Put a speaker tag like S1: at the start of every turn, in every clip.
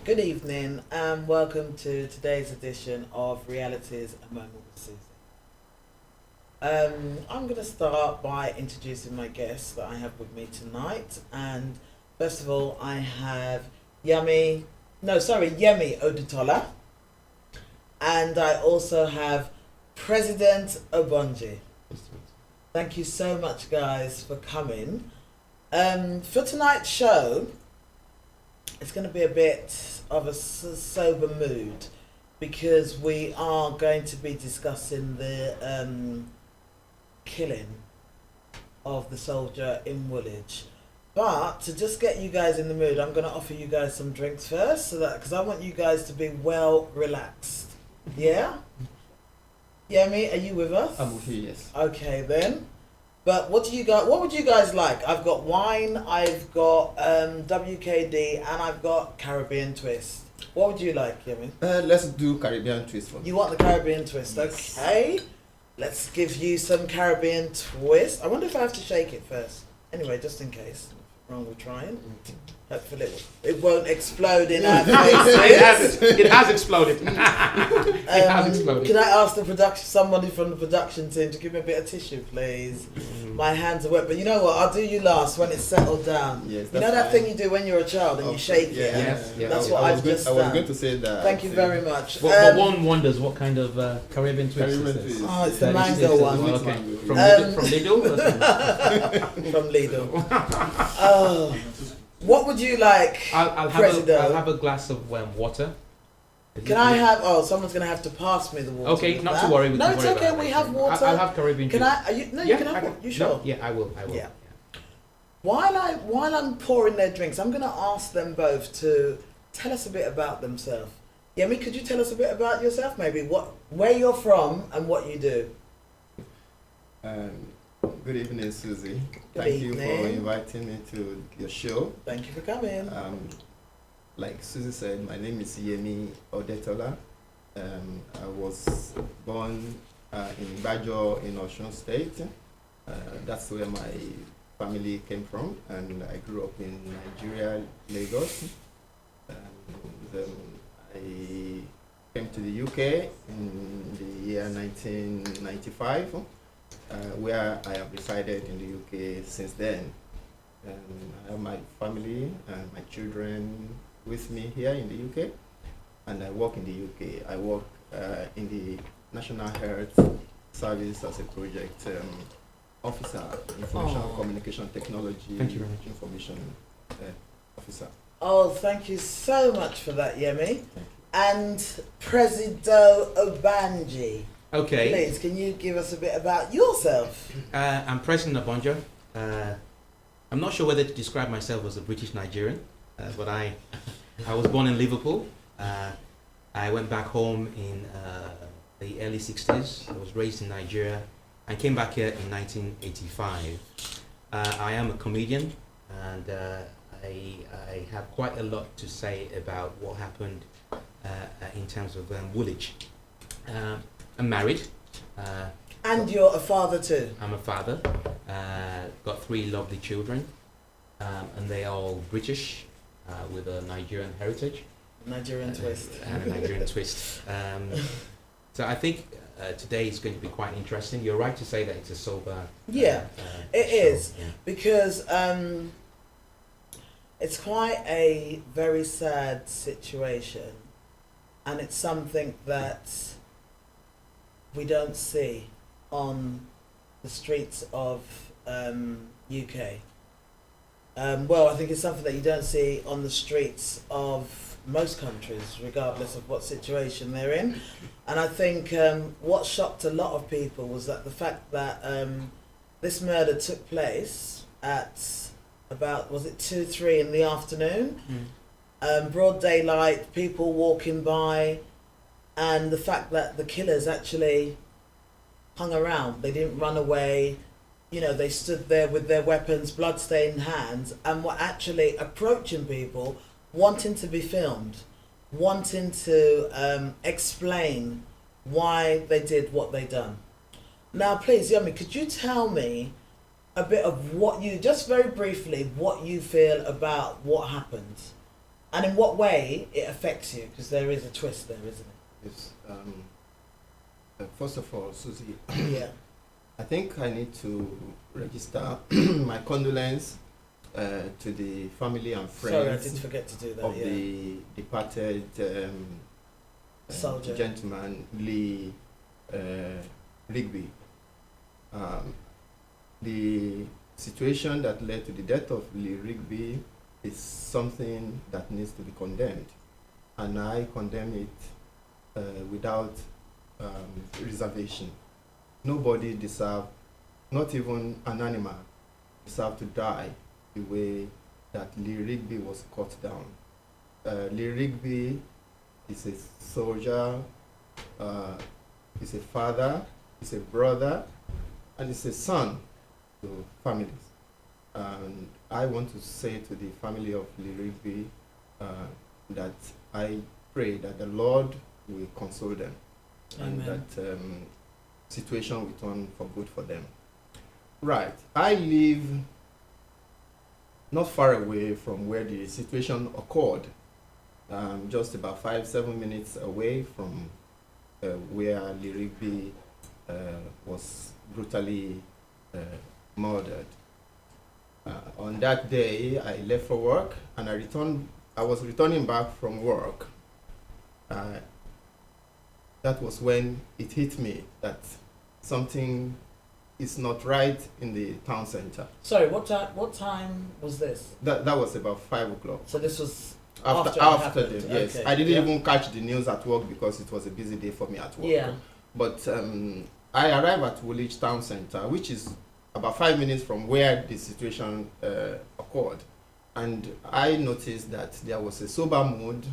S1: Good evening and welcome to today's edition of Realities A Moment with Susie. I'm going to start by introducing my guests that I have with me tonight. And first of all, I have Yemi Odutola. And I also have President Obonji. Thank you so much, guys, for coming. For tonight's show, it's going to be a bit of a sober mood because we are going to be discussing the killing of the soldier in Woolwich. But to just get you guys in the mood, I'm going to offer you guys some drinks first, so that because I want you guys to be well relaxed. Yeah? Yemi, are you with us?
S2: I'm with you, yes.
S1: Okay then. But what would you guys like? I've got wine, I've got WKD, and I've got Caribbean twist. What would you like, Yemi?
S2: Let's do Caribbean twist first.
S1: You want the Caribbean twist,
S2: Yes.
S1: okay? Let's give you some Caribbean twist. I wonder if I have to shake it first. Anyway, just in case. Wrong with trying. Hopefully it won't explode in our faces.
S3: It has exploded. It has exploded.
S1: Can I ask somebody from the production team to give me a bit of tissue, please? My hands are wet, but you know what? I'll do you last when it's settled down.
S2: Yes,
S1: you know that thing you do when you're a child and you shake it?
S3: Yes, yeah.
S1: That's what I've just done.
S2: I was going to say that.
S1: Thank you very much.
S3: But one wonders what kind of Caribbean twist
S2: Caribbean
S3: is this?
S2: twist.
S1: Oh, it's
S3: That
S1: the
S3: is-
S1: mango
S3: this is-
S1: one.
S3: Okay. From
S1: Um,
S3: Lidl?
S1: From Lidl. Oh. What would you like,
S3: I'll
S1: President?
S3: have a glass of water.
S1: Can I have? Oh, someone's gonna have to pass me the water.
S3: Okay,
S1: with
S3: not
S1: that.
S3: to worry.
S1: No, it's okay. We have water.
S3: I'll have Caribbean
S1: Can
S3: twist.
S1: I? Are you? No,
S3: Yeah,
S1: you can have.
S3: I
S1: One. You sure?
S3: No, yeah, I will.
S1: Yeah. While I'm pouring their drinks, I'm gonna ask them both to tell us a bit about themselves. Yemi, could you tell us a bit about yourself? Maybe where you're from and what you do.
S2: Good evening, Susie.
S1: Good
S2: Thank you
S1: evening.
S2: for inviting me to your show.
S1: Thank you for coming.
S2: Like Susie said, my name is Yemi Odetola. I was born in Bajo in Osun State. That's where my family came from, and I grew up in Nigeria, Lagos. Then I came to the UK in the year 1995, where I have resided in the UK since then. I have my family and my children with me here in the UK, and I work in the UK. I work in the National Health Service as a project officer, information communication technology.
S3: Thank you very much.
S2: Information officer.
S1: Oh, thank you so much for that, Yemi.
S2: Thank you.
S1: And Presido Obanji.
S3: Okay.
S1: Please, can you give us a bit about yourself?
S3: I'm President Obonja. I'm not sure whether to describe myself as a British Nigerian, but I was born in Liverpool. I went back home in the early 60s. I was raised in Nigeria and came back here in 1985. I am a comedian, and I have quite a lot to say about what happened in terms of Woolwich. I'm married.
S1: And you're a father too.
S3: I'm a father. Got 3 lovely children, and they are all British with a Nigerian heritage.
S1: Nigerian twist.
S3: And a Nigerian twist. So I think today is going to be quite interesting. You're right to say that it's a sober.
S1: Yeah, it
S3: show.
S1: is.
S3: Yeah.
S1: Because it's quite a very sad situation, and it's something that we don't see on the streets of UK. Well, I think it's something that you don't see on the streets of most countries, regardless of what situation they're in. And I think what shocked a lot of people was that the fact that this murder took place at about, was it 2-3 in the afternoon? Broad daylight, people walking by, and the fact that the killers actually hung around. They didn't run away. You know, they stood there with their weapons, blood-stained hands, and were actually approaching people, wanting to be filmed, wanting to explain why they did what they done. Now, please, Yemi, could you tell me a bit of what you, just very briefly, what you feel about what happened? And in what way it affects you? Because there is a twist there, isn't
S2: Yes. First of all, Susie,
S1: it? Yeah.
S2: I think I need to register my condolence to the family and
S1: Sorry, I
S2: friends
S1: did forget to do that.
S2: of
S1: Yeah.
S2: the departed
S1: Soldier.
S2: gentleman, Lee Rigby. The situation that led to the death of Lee Rigby is something that needs to be condemned, and I condemn it without reservation. Nobody deserves, not even an animal, deserve to die the way that Lee Rigby was cut down. Lee Rigby is a soldier, is a father, is a brother, and is a son to families. And I want to say to the family of Lee Rigby that I pray that the Lord will console them.
S1: Amen.
S2: And that situation will turn for good for them. Right. I live not far away from where the situation occurred, just about 5-7 minutes away from where Lee Rigby was brutally murdered. On that day, I left for work and I was returning back from work. That was when it hit me that something is not right in the town center.
S1: Sorry, what time was this?
S2: That was about 5 o'clock.
S1: So this was
S2: After
S1: it happened.
S2: yes.
S1: Okay.
S2: I didn't
S1: Yeah.
S2: even catch the news at work because it was a busy day for me at work.
S1: Yeah.
S2: But I arrived at Woolwich Town Center, which is about 5 minutes from where the situation occurred. And I noticed that there was a sober mood.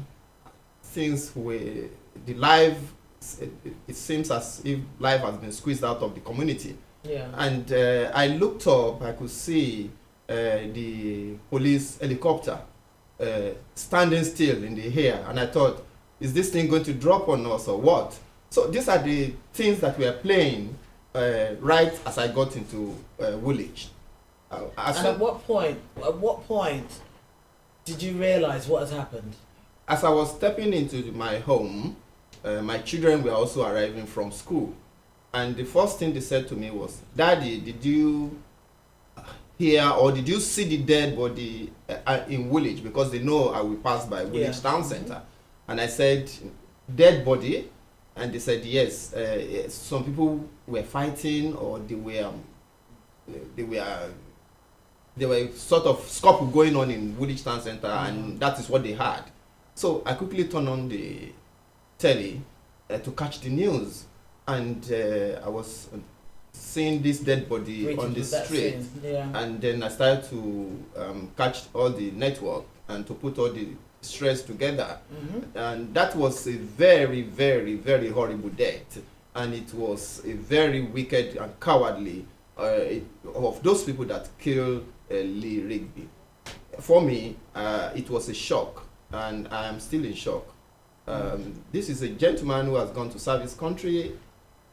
S2: Things were, it seems as if life has been squeezed out of the community.
S1: Yeah.
S2: And I looked up, I could see the police helicopter standing still in the air, and I thought, is this thing going to drop on us or what? So these are the things that were playing right as I got into Woolwich.
S1: And at what point did you realize what had happened?
S2: As I was stepping into my home, my children were also arriving from school. And the first thing they said to me was, "Daddy, did you hear or did you see the dead body in Woolwich?" Because they know I will pass by Woolwich
S1: Yeah.
S2: Town Center. And I said, "Dead body?" And they said, "Yes. Some people were fighting, or they were sort of scuffle going on in Woolwich Town Center, and that is what they had." So I quickly turned on the telly to catch the news, and I was seeing this dead body
S1: Greeted
S2: on the
S1: with that
S2: street.
S1: scene. Yeah.
S2: And then I started to catch all the network and to put all the stress together.
S1: Mm-hmm.
S2: And that was a very, very, very horrible death. And it was a very wicked and cowardly of those people that killed Lee Rigby. For me, it was a shock, and I am still in shock. This is a gentleman who has gone to serve his country,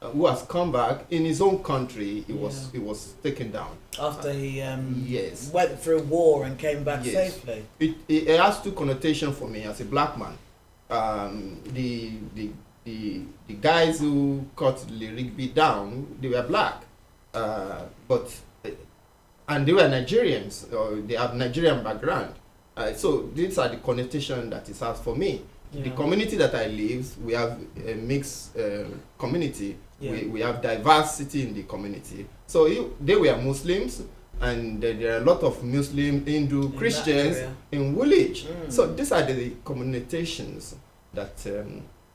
S2: who has come back in his own country. He was taken down
S1: After he
S2: yes.
S1: went through war and came back
S2: Yes.
S1: safely.
S2: It has two connotations for me as a black man. The guys who cut Lee Rigby down, they were black, and they were Nigerians, or they have Nigerian background. So these are the connotation that it has for me.
S1: Yeah.
S2: The community that I live, we have a mixed community.
S1: Yeah.
S2: We have diversity in the community. So they were Muslims, and there are a lot of Muslim, Hindu,
S1: In that
S2: Christians
S1: area.
S2: in Woolwich.
S1: Mm.
S2: So these are the connotations that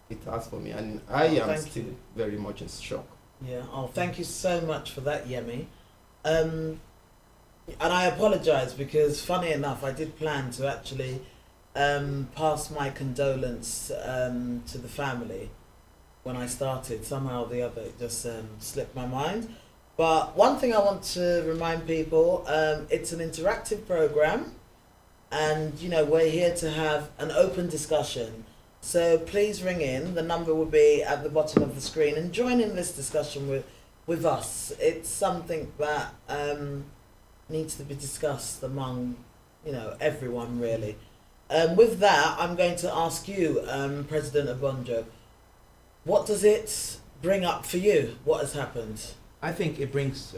S2: it has for me, and I am
S1: thank
S2: still
S1: you.
S2: very much in shock.
S1: Yeah. Oh, thank you so much for that, Yemi. And I apologise because, funny enough, I did plan to actually pass my condolence to the family when I started. Somehow or the other, it just slipped my mind. But one thing I want to remind people, it's an interactive program, and we're here to have an open discussion. So please ring in. The number will be at the bottom of the screen, and join in this discussion with us. It's something that needs to be discussed among everyone, really. With that, I'm going to ask you, President Abonjo, what does it bring up for you? What has happened?
S3: I think it brings,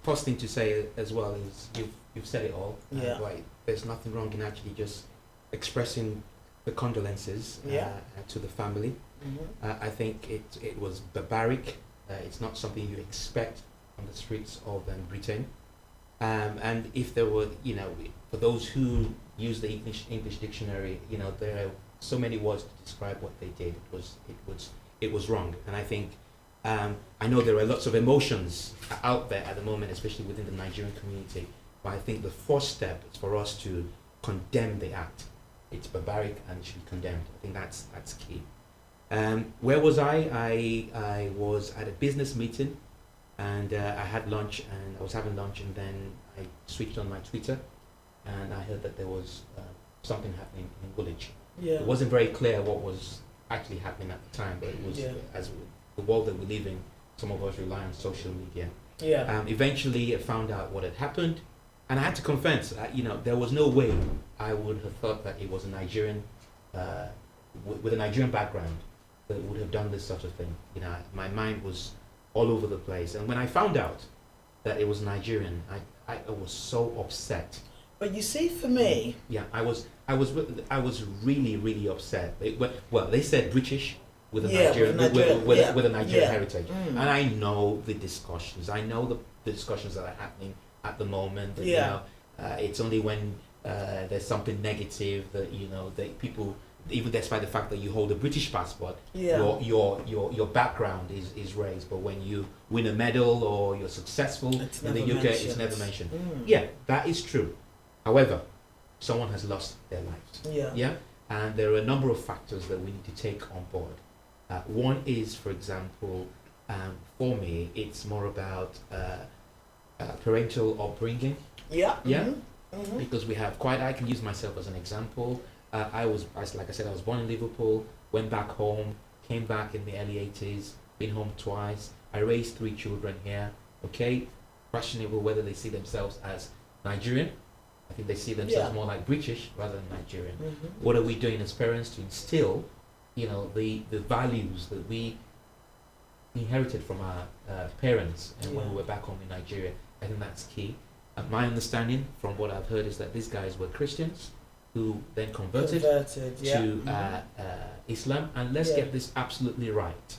S3: first thing to say as well is you've said it all.
S1: Yeah.
S3: Right. There's nothing wrong in actually just expressing the condolences
S1: Yeah.
S3: to the family. I think it was barbaric. It's not something you expect on the streets of Britain. And if there were, for those who use the English dictionary, there are so many words to describe what they did. It was wrong. And I think I know there are lots of emotions out there at the moment, especially within the Nigerian community. But I think the first step is for us to condemn the act. It's barbaric and it should be condemned. I think that's key. Where was I? I was at a business meeting, and I had lunch, and I was having lunch, and then I switched on my Twitter, and I heard that there was something happening in Woolwich.
S1: Yeah.
S3: It wasn't very clear what was actually happening at the time, but it was as the world that we live in. Some of us rely on social media.
S1: Yeah.
S3: Eventually, I found out what had happened, and I had to confess, there was no way I would have thought that it was a Nigerian with a Nigerian background that would have done this sort of thing. My mind was all over the place, and when I found out that it was Nigerian, I was so upset.
S1: But you see, for me,
S3: I was really, really upset. They said British with a Nigerian heritage, and I know the discussions. I know the discussions that are happening at the moment. That, it's only when there's something negative that that people, even despite the fact that you hold a British passport, your background is raised. But when you win a medal or you're successful in the UK, it's never mentioned. Yeah, that is true. However, someone has lost their lives. And there are a number of factors that we need to take on board. One is, for example, for me, it's more about parental upbringing. Because we have I can use myself as an example. Like I said, I was born in Liverpool, went back home, came back in the early 80s, been home twice. I raised 3 children here, okay? Questionable whether they see themselves as Nigerian. I think they see themselves more like British rather than Nigerian. What are we doing as parents to instill, the values that we inherited from our parents and when we were back home in Nigeria? I think that's key. My understanding from what I've heard is that these guys were Christians who then converted to Islam, and let's get this absolutely right.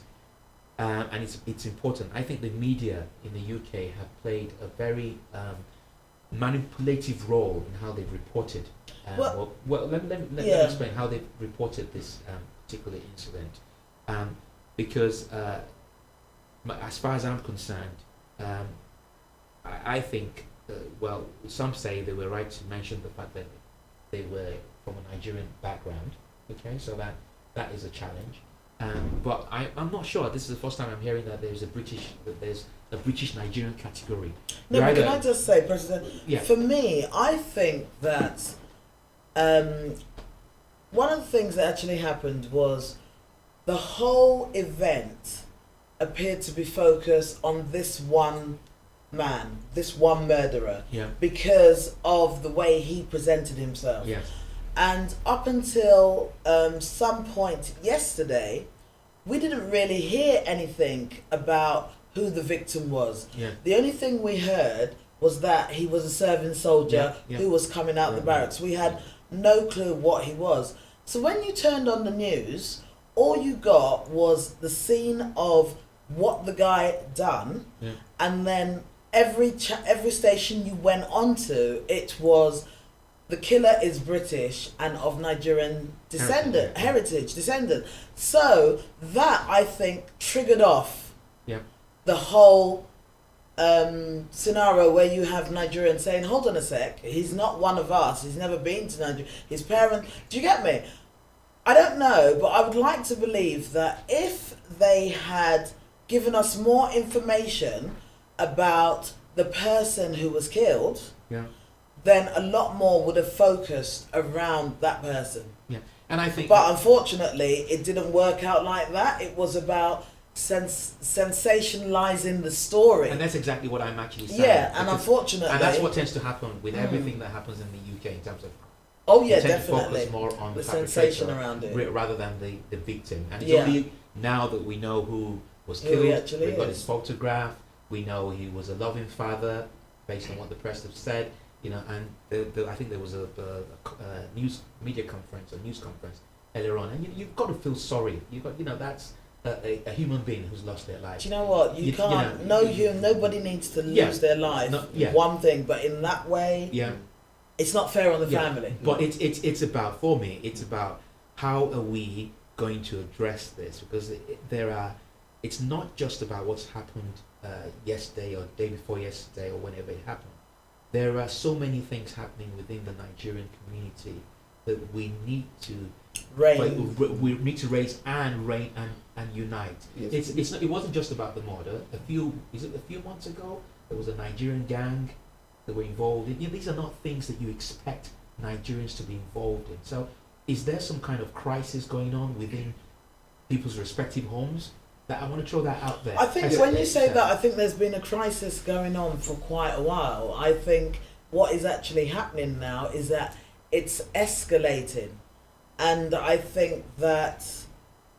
S3: And it's important. I think the media in the UK have played a very manipulative role in how they've reported. Let me explain how they've reported this particular incident. Because as far as I'm concerned, I think, some say they were right to mention the fact that they were from a Nigerian background. Okay, so that is a challenge. But I'm not sure. This is the first time I'm hearing that there's a British Nigerian category.
S1: No, but can I just say, President? For me, I think that one of the things that actually happened was the whole event appeared to be focused on this one man, this one murderer, because of the way he presented himself. And up until some point yesterday, we didn't really hear anything about who the victim was. The only thing we heard was that he was a serving soldier who was coming out the barracks. We had no clue what he was. So when you turned on the news, all you got was the scene of what the guy done, and then every station you went onto, it was the killer is British and of Nigerian heritage descendant. So that, I think, triggered off the whole scenario where you have Nigerians saying, hold on a sec, he's not one of us, he's never been to Nigeria, his parents, do you get me? I don't know, but I would like to believe that if they had given us more information about the person who was killed, then a lot more would have focused around that person.
S3: And I think,
S1: but unfortunately, it didn't work out like that. It was about sensationalizing the story,
S3: and that's exactly what I'm actually saying.
S1: And unfortunately,
S3: and that's what tends to happen with everything that happens in the UK in terms of
S1: Oh yeah,
S4: we tend to
S1: definitely.
S4: focus more on
S1: The
S4: the
S1: sensation
S4: perpetrator
S1: around it.
S4: rather than the victim. And it's
S1: Yeah.
S4: only now that we know who was
S1: Who he
S4: killed,
S1: actually
S4: we got
S1: is.
S4: his photograph, we know he was a loving father, based on what the press have said, you know, and I think there was a news media conference, a news conference earlier on, and you've got to feel sorry. You've got, you know, that's a human being who's lost their life.
S1: Do you know what? You can't. Nobody needs to lose
S4: Yeah.
S1: their life.
S4: No, yeah.
S1: One thing, but in that way,
S4: Yeah.
S1: it's not fair on the
S4: Yeah.
S1: family.
S4: But it's about, for me, it's about how are we going to address this, because it's not just about what's happened yesterday or day before yesterday or whenever it happened. There are so many things happening within the Nigerian community that we need to we need to raise and unite.
S2: Yes.
S4: It's not, it wasn't just about the murder. A few months ago there was a Nigerian gang that were involved in. You know, these are not things that you expect Nigerians to be involved in. So is there some kind of crisis going on within people's respective homes? That I want to throw that out there.
S1: I think when you say that, I think there's been a crisis going on for quite a while. I think what is actually happening now is that it's escalating. And I think that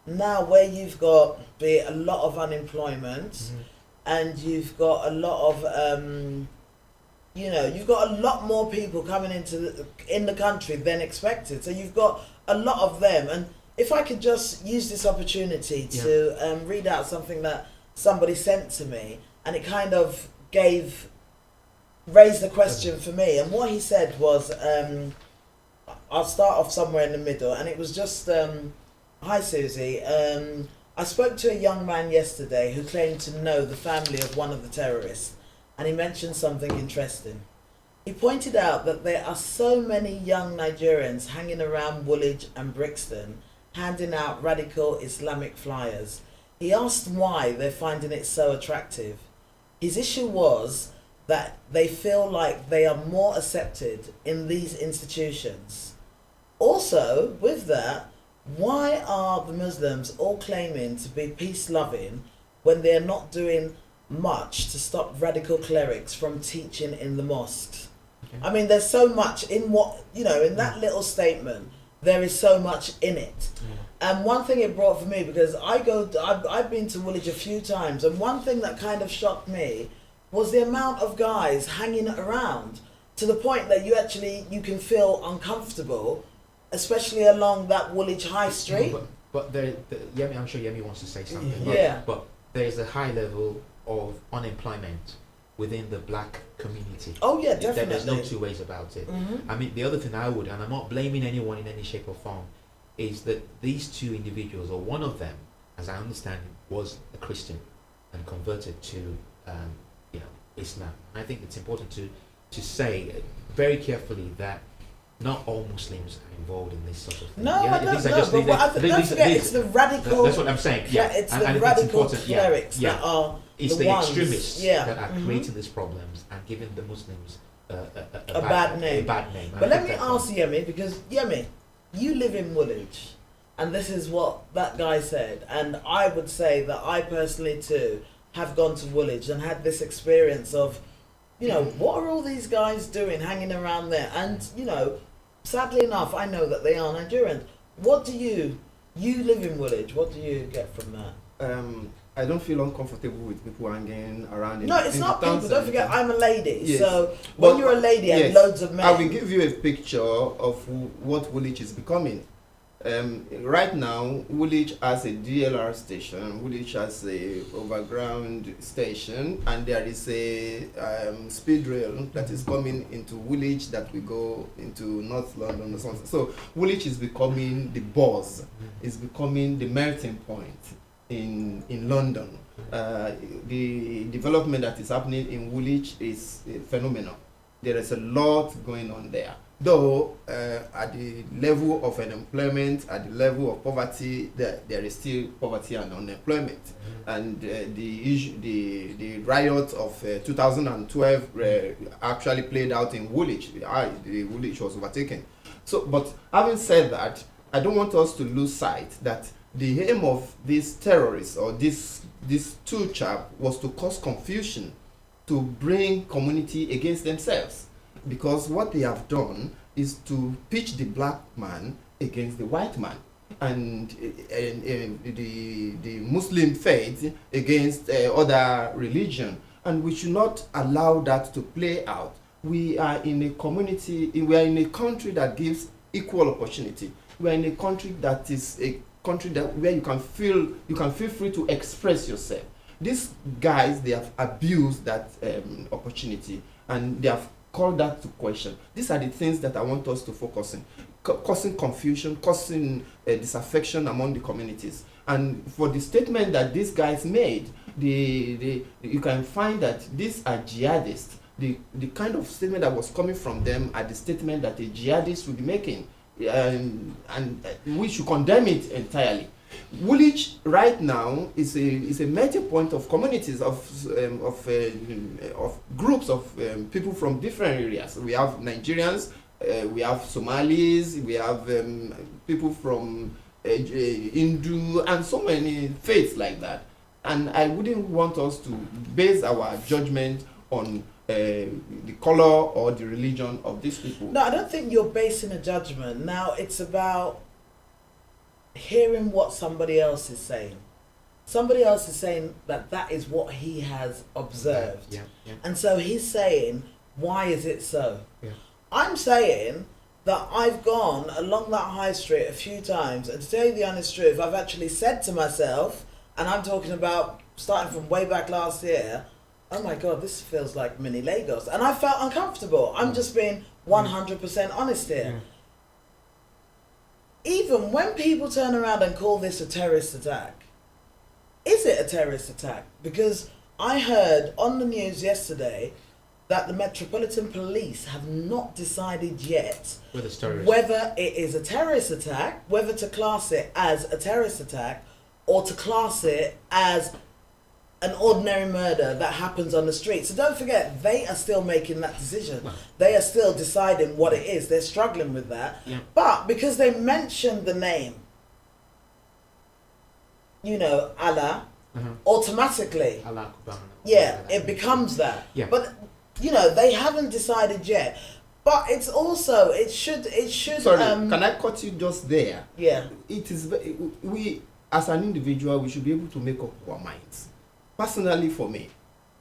S1: now where you've got a lot of unemployment,
S4: Mhm.
S1: and you've got a lot of you've got a lot more people coming in the country than expected. So you've got a lot of them. And if I could just use this opportunity to read out something that somebody sent to me, and it kind of raised the question for me. And what he said was, I'll start off somewhere in the middle, and it was just, hi Susie, I spoke to a young man yesterday who claimed to know the family of one of the terrorists, and he mentioned something interesting. He pointed out that there are so many young Nigerians hanging around Woolwich and Brixton handing out radical Islamic flyers. He asked why they're finding it so attractive. His issue was that they feel like they are more accepted in these institutions. Also, with that, why are the Muslims all claiming to be peace-loving when they're not doing much to stop radical clerics from teaching in the mosques?
S4: Okay.
S1: I mean, there's so much in in that little statement. There is so much in it. And one thing it brought for me, because I've been to Woolwich a few times, and one thing that kind of shocked me was the amount of guys hanging around, to the point that you can feel uncomfortable, especially along that Woolwich High Street.
S4: But Yemi, I'm sure Yemi wants to say something.
S1: Yeah.
S4: But there's a high level of unemployment within the black community.
S1: Oh yeah, definitely.
S4: There's no two ways about it.
S1: Mm-hmm.
S4: I mean, the other thing I would, and I'm not blaming anyone in any shape or form, is that these two individuals, or one of them, as I understand it, was a Christian and converted to Islam. I think it's important to say very carefully that not all Muslims are involved in this sort of thing.
S1: No, I don't know. But don't forget, it's the radical.
S4: That's what I'm saying. Yeah,
S1: it's
S4: and
S1: the
S4: I think
S1: radical
S4: it's important.
S1: clerics that are
S4: It's
S1: the
S4: the
S1: ones,
S4: extremists that are
S1: mhm.
S4: creating these problems and giving the Muslims
S1: a bad name.
S4: A bad name.
S1: But let me ask Yemi, because Yemi, you live in Woolwich, and this is what that guy said, and I would say that I personally too have gone to Woolwich and had this experience of, what are all these guys doing hanging around there? And sadly enough, I know that they are Nigerians. What do you live in Woolwich? What do you get from that?
S2: I don't feel uncomfortable with people hanging around.
S1: No, it's not
S2: town
S1: people. Don't forget,
S2: centre.
S1: I'm a lady.
S2: Yes.
S1: So
S2: But
S1: when you're a lady and
S2: yes,
S1: loads of men,
S2: I will give you a picture of what Woolwich is becoming. Right now, Woolwich has a DLR station. Woolwich has a overground station, and there is a speed rail that is coming into Woolwich that will go into North London or something. So Woolwich is becoming the buzz. It's becoming the melting point in London. The development that is happening in Woolwich is phenomenal. There is a lot going on there. Though at the level of unemployment, at the level of poverty, there is still poverty and unemployment. And the riot of 2012 actually played out in Woolwich. The Woolwich was overtaken. So, but having said that, I don't want us to lose sight that the aim of these terrorists or these two chaps was to cause confusion, to bring community against themselves. Because what they have done is to pitch the black man against the white man, and the Muslim faith against other religion, and we should not allow that to play out. We are in a community, we are in a country that gives equal opportunity. We are in a country that is a country that where you can feel free to express yourself. These guys, they have abused that opportunity, and they have called that to question. These are the things that I want us to focus on, causing confusion, causing disaffection among the communities. And for the statement that these guys made, you can find that these are jihadists. The kind of statement that was coming from them are the statement that a jihadist would be making, and we should condemn it entirely. Woolwich right now is a melting point of communities, of groups of people from different areas. We have Nigerians, we have Somalis, we have people from Hindu, and so many faiths like that. And I wouldn't want us to base our judgment on the color or the religion of these people.
S1: No, I don't think you're basing a judgment. Now it's about hearing what somebody else is saying. Somebody else is saying that is what he has observed.
S4: Yeah, yeah.
S1: And so he's saying, why is it so?
S4: Yeah.
S1: I'm saying that I've gone along that high street a few times, and to tell you the honest truth, I've actually said to myself, and I'm talking about starting from way back last year, oh my God, this feels like mini Lagos. And I felt uncomfortable. I'm just being 100% honest here.
S4: Yeah.
S1: Even when people turn around and call this a terrorist attack, is it a terrorist attack? Because I heard on the news yesterday that the Metropolitan Police have not decided yet whether it is a terrorist attack, whether to class it as a terrorist attack or to class it as an ordinary murder that happens on the street. So don't forget, they are still making that decision. They are still deciding what it is. They're struggling with that.
S4: Yeah.
S1: But because they mentioned the name, Allah, automatically,
S4: Allah Akbar.
S1: it becomes that.
S4: Yeah.
S1: But they haven't decided yet. But it's also it should.
S2: Sorry, can I cut you just there?
S1: Yeah.
S2: It is we as an individual, we should be able to make up our minds. Personally, for me,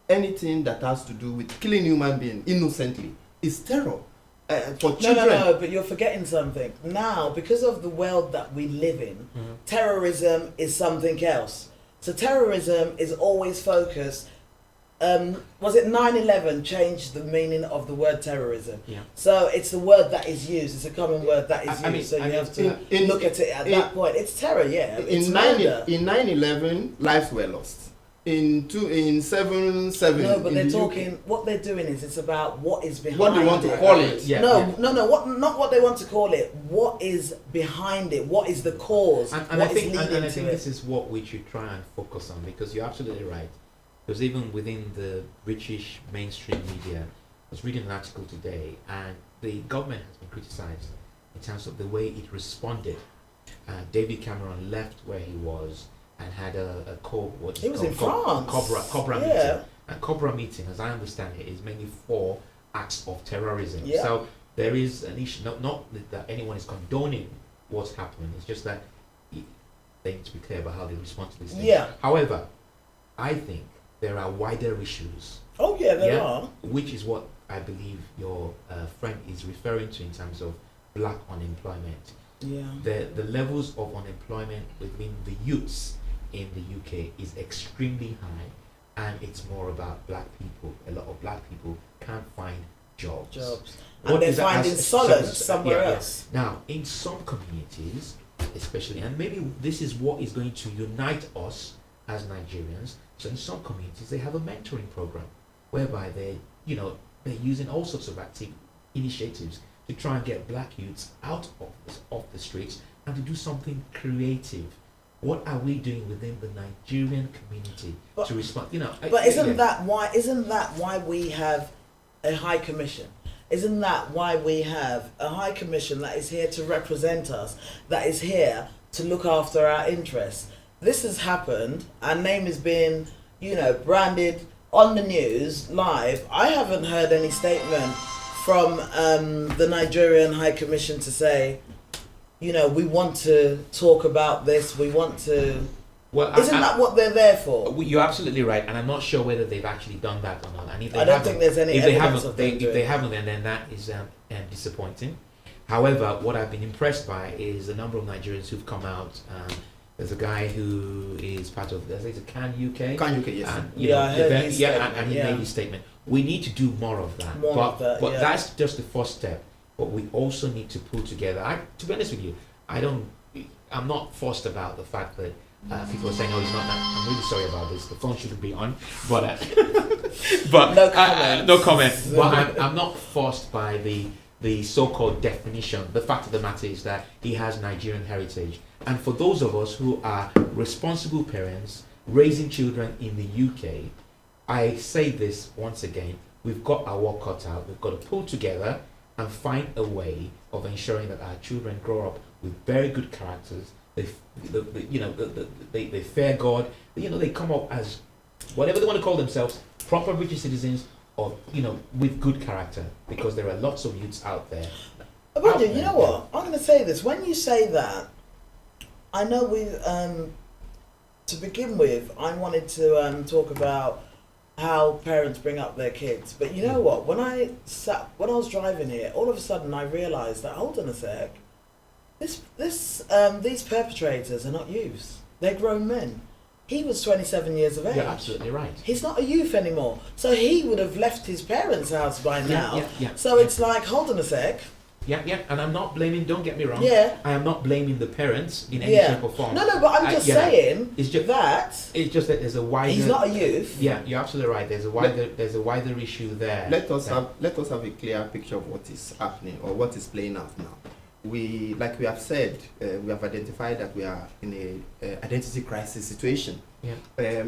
S2: anything that has to do with killing human being innocently is terror. For children.
S1: No, but you're forgetting something. Now, because of the world that we live in, terrorism is something else. So terrorism is always focused. Was it 9/11 changed the meaning of the word terrorism?
S4: Yeah.
S1: So it's the word that is used. It's a common word that is used. You have to look at it at that point. It's terror, yeah. It's murder.
S2: In 9/11, lives were lost. In 7/7.
S1: No, but they're talking. What they're doing is it's about what is behind.
S2: What they want to call it.
S4: Yeah,
S1: No. What? Not what they want to call it. What is behind it? What is the cause?
S4: And
S1: what
S4: I think,
S1: is leading
S4: I
S1: to
S4: think
S1: it?
S4: this is what we should try and focus on, because you're absolutely right. Because even within the British mainstream media, I was reading an article today, and the government has been criticised in terms of the way it responded. David Cameron left where he was and had a
S1: He was in France.
S4: Cobra
S1: Yeah.
S4: meeting. And Cobra meeting, as I understand it, is mainly for acts of terrorism.
S1: Yeah.
S4: So there is an issue, not that anyone is condoning what's happening. It's just that they need to be clear about how they respond to these things.
S1: Yeah.
S4: However, I think there are wider issues,
S1: Oh yeah, there are.
S4: which is what I believe your friend is referring to in terms of black unemployment.
S1: Yeah.
S4: The levels of unemployment within the youths in the UK is extremely high, and it's more about black people. A lot of black people can't find jobs.
S1: And
S4: What
S1: they're
S4: is that
S1: finding
S4: as-
S1: solace somewhere
S4: yeah, yeah.
S1: else.
S4: Now, in some communities, especially, and maybe this is what is going to unite us as Nigerians. So in some communities, they have a mentoring program whereby they're using all sorts of initiatives to try and get black youths out of the streets and to do something creative. What are we doing within the Nigerian community to respond?
S1: But isn't that why we have a high commission? Isn't that why we have a high commission that is here to represent us, that is here to look after our interests? This has happened. Our name is being, branded on the news live. I haven't heard any statement from the Nigerian High Commission to say, you know, we want to talk about this, we want to...
S4: Well,
S1: Isn't that what they're there for?
S4: You're absolutely right, and I'm not sure whether they've actually done that or not. And if they
S1: I don't
S4: haven't,
S1: think there's any
S4: if they
S1: evidence
S4: haven't,
S1: of them
S4: if
S1: doing
S4: they
S1: it.
S4: haven't, then that is disappointing. However, what I've been impressed by is the number of Nigerians who've come out. There's a guy who is part of, I think it's Can UK.
S2: Can UK, yes.
S4: And,
S1: Yeah, I heard his statement,
S4: and he
S1: yeah.
S4: made his statement. We need to do more of that.
S1: More
S4: but
S1: of that,
S4: but
S1: yeah.
S4: that's just the first step. But we also need to pull together. To be honest with you, I'm not fussed about the fact that people are saying, "Oh, he's not." I'm really sorry about this. The phone shouldn't be on, but but
S1: No comment.
S4: no comment. But I'm not fussed by the so-called definition. The fact of the matter is that he has Nigerian heritage, and for those of us who are responsible parents raising children in the UK, I say this once again: we've got our work cut out. We've got to pull together and find a way of ensuring that our children grow up with very good characters. They fear God. They come up as whatever they want to call themselves, proper British citizens, or with good character. Because there are lots of youths out there.
S1: Roger, you know what? I'm going to say this. When you say that, I know to begin with, I wanted to talk about how parents bring up their kids. But you know what? When I was driving here, all of a sudden I realised that, hold on a sec, these perpetrators are not youths. They're grown men. He was 27 years of age.
S4: You're absolutely right.
S1: He's not a youth anymore. So he would have left his parents' house by now. So
S4: yeah.
S1: it's like, hold on a sec.
S4: Yeah, and I'm not blaming, don't get me wrong.
S1: Yeah.
S4: I am not blaming the parents in any shape or form.
S1: No, but I'm just saying
S4: it's just that there's a wider...
S1: He's not a youth.
S4: Yeah, you're absolutely right. There's a wider issue there.
S2: Let us have a clear picture of what is happening or what is playing out now. Like we have said, we have identified that we are in a identity crisis situation.
S4: Yeah.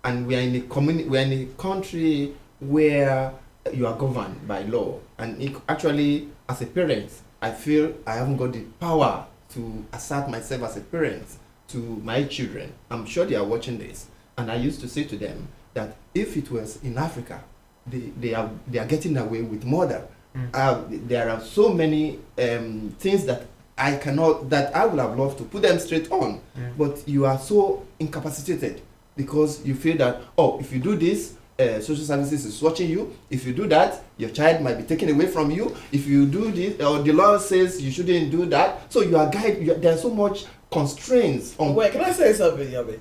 S2: And we are in a country where you are governed by law. And actually, as a parent, I feel I haven't got the power to assert myself as a parent to my children. I'm sure they are watching this. And I used to say to them that if it was in Africa, they are getting away with murder. There are so many things that I would have loved to put them straight on, but you are so incapacitated because you feel that, if you do this, social services is watching you. If you do that, your child might be taken away from you. If you do this, or the law says you shouldn't do that, so you are guided. There's so much constraints on.
S1: Wait, can I say something, Yami?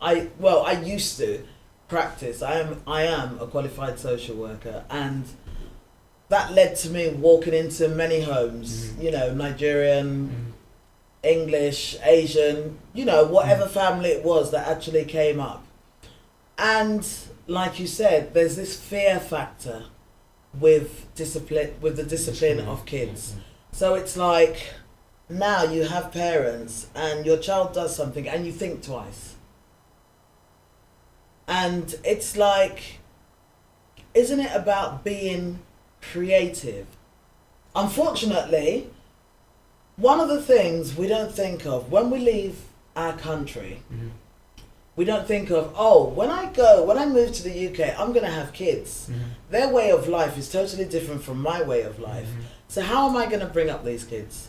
S1: I used to practice. I am a qualified social worker, and that led to me walking into many homes, Nigerian, English, Asian, whatever family it was that actually came up. And like you said, there's this fear factor with the discipline of kids. So it's like, now you have parents and your child does something and you think twice. And it's like, isn't it about being creative? Unfortunately, one of the things we don't think of when we leave our country, we don't think of, when I move to the UK, I'm going to have kids. Their way of life is totally different from my way of life. So how am I going to bring up these kids?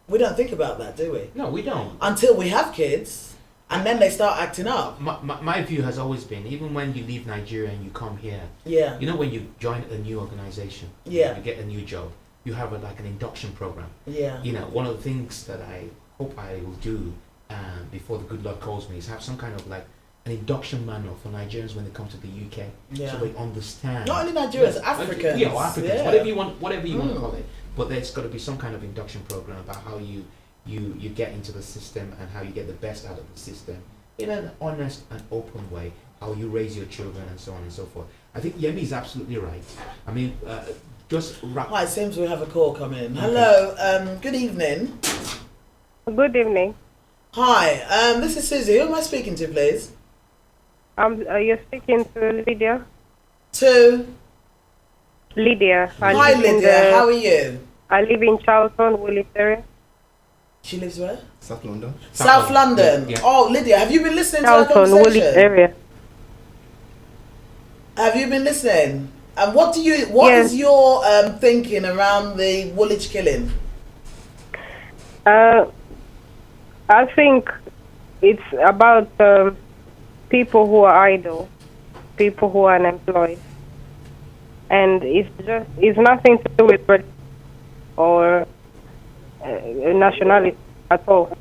S1: We don't think about that, do we?
S4: No, we don't.
S1: Until we have kids, and then they start acting up.
S4: My view has always been, even when you leave Nigeria and you come here, when you join a new organization, you get a new job, you have an induction program. One of the things that I hope I will do before the good Lord calls me is have some kind of an induction manual for Nigerians when they come to the UK, so they understand.
S1: Not only Nigerians, Africans.
S4: Or Africans, whatever you want to call it. But there's got to be some kind of induction program about how you get into the system and how you get the best out of the system in an honest and open way. How you raise your children and so on and so forth. I think Yemi is absolutely right. I mean, just wrap.
S1: Hi, it seems we have a call coming in. Hello, good evening.
S5: Good evening.
S1: Hi, this is Susie. Who am I speaking to, please?
S5: You're speaking to Lydia.
S1: To?
S5: Lydia.
S1: Hi, Lydia. How are you?
S5: I live in Charlton, Woolwich area.
S1: She lives where?
S2: South London.
S1: South London. Yeah. Oh, Lydia, have you been listening to our
S5: Charlton,
S1: conversation?
S5: Woolwich area.
S1: Have you been listening? And what
S5: Yes.
S1: is your thinking around the Woolwich killing?
S5: I think it's about people who are idle, people who are unemployed, and it's nothing to do with religion or nationality at all.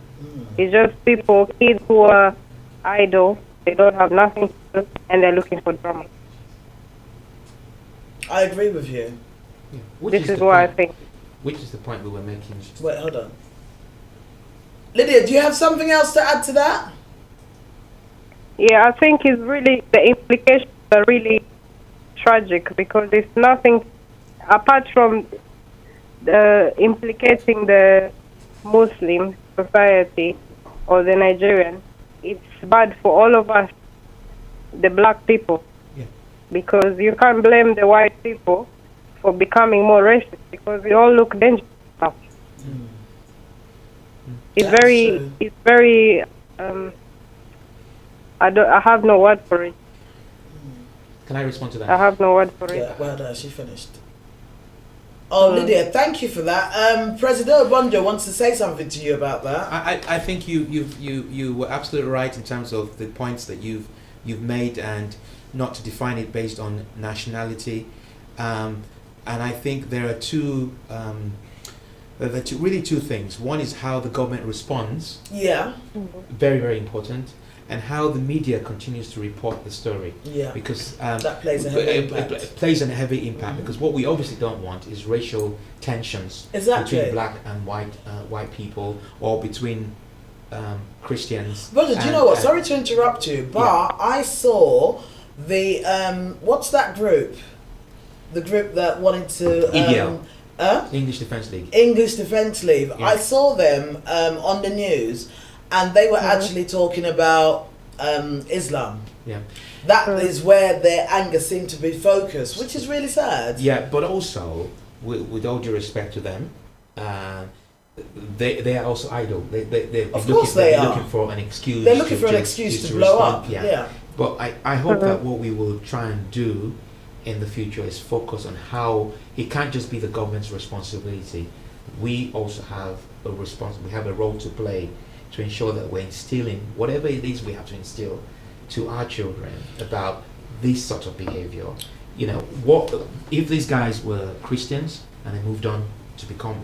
S5: It's just kids who are idle, they don't have nothing to do, and they're looking for drama.
S1: I agree with you.
S4: Yeah. Which
S5: This is
S4: the
S5: what I
S4: point-
S5: think.
S4: Which is the point we were making.
S1: Wait, hold on. Lydia, do you have something else to add to that?
S5: Yeah, I think it's really, the implications are really tragic because it's nothing apart from implicating the Muslim society or the Nigerian. It's bad for all of us, the black people,
S4: Yeah.
S5: because you can't blame the white people for becoming more racist because we all look dangerous now. It's
S1: That's
S5: very,
S1: true.
S5: it's very. I have no word for it.
S3: Can I respond to that?
S5: I have no word for it.
S1: Yeah, well done. She finished. Oh, Lydia, thank you for that. President Obonjo wants to say something to you about that.
S3: I think you were absolutely right in terms of the points that you've made, and not to define it based on nationality. And I think there are really two things. One is how the government responds,
S1: Yeah,
S3: very, very important, and how the media continues to report the story.
S1: yeah.
S3: Because
S1: That plays a heavy impact.
S3: it plays a heavy impact,
S1: Mhm.
S3: because what we obviously don't want is racial tensions
S1: Exactly.
S3: between black and white people, or between Christians.
S1: Brother, do you
S3: and-
S1: know what?
S3: and-
S1: Sorry to interrupt you, but I saw the what's that group? The group that wanted to
S3: EDL.
S1: huh?
S3: English Defence League.
S1: English Defence League.
S3: Yeah.
S1: I saw them on the news, and they were actually talking about Islam.
S3: Yeah.
S1: That is where their anger seemed to be focused, which is really sad.
S3: Yeah, but also, with all due respect to them, they are also idle. They're
S1: Of course they are.
S3: looking for an excuse.
S1: They're looking for an excuse to blow
S3: respond.
S1: up. Yeah.
S3: But I hope that what we will try and do in the future is focus on how it can't just be the government's responsibility. We also have we have a role to play to ensure that we're instilling whatever it is we have to instill to our children about this sort of behavior. You know, what if these guys were Christians and they moved on to become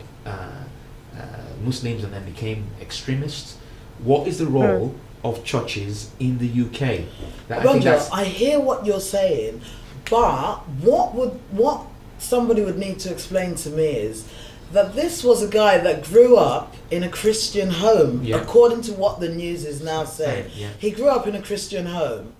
S3: Muslims and then became extremists? What is the role of churches in the UK? That, I think
S1: Roger,
S3: that's,
S1: I hear what you're saying, but what somebody would need to explain to me is that this was a guy that grew up in a Christian home,
S3: Yeah.
S1: according to what the news is now saying.
S3: Yeah.
S1: He grew up in a Christian home.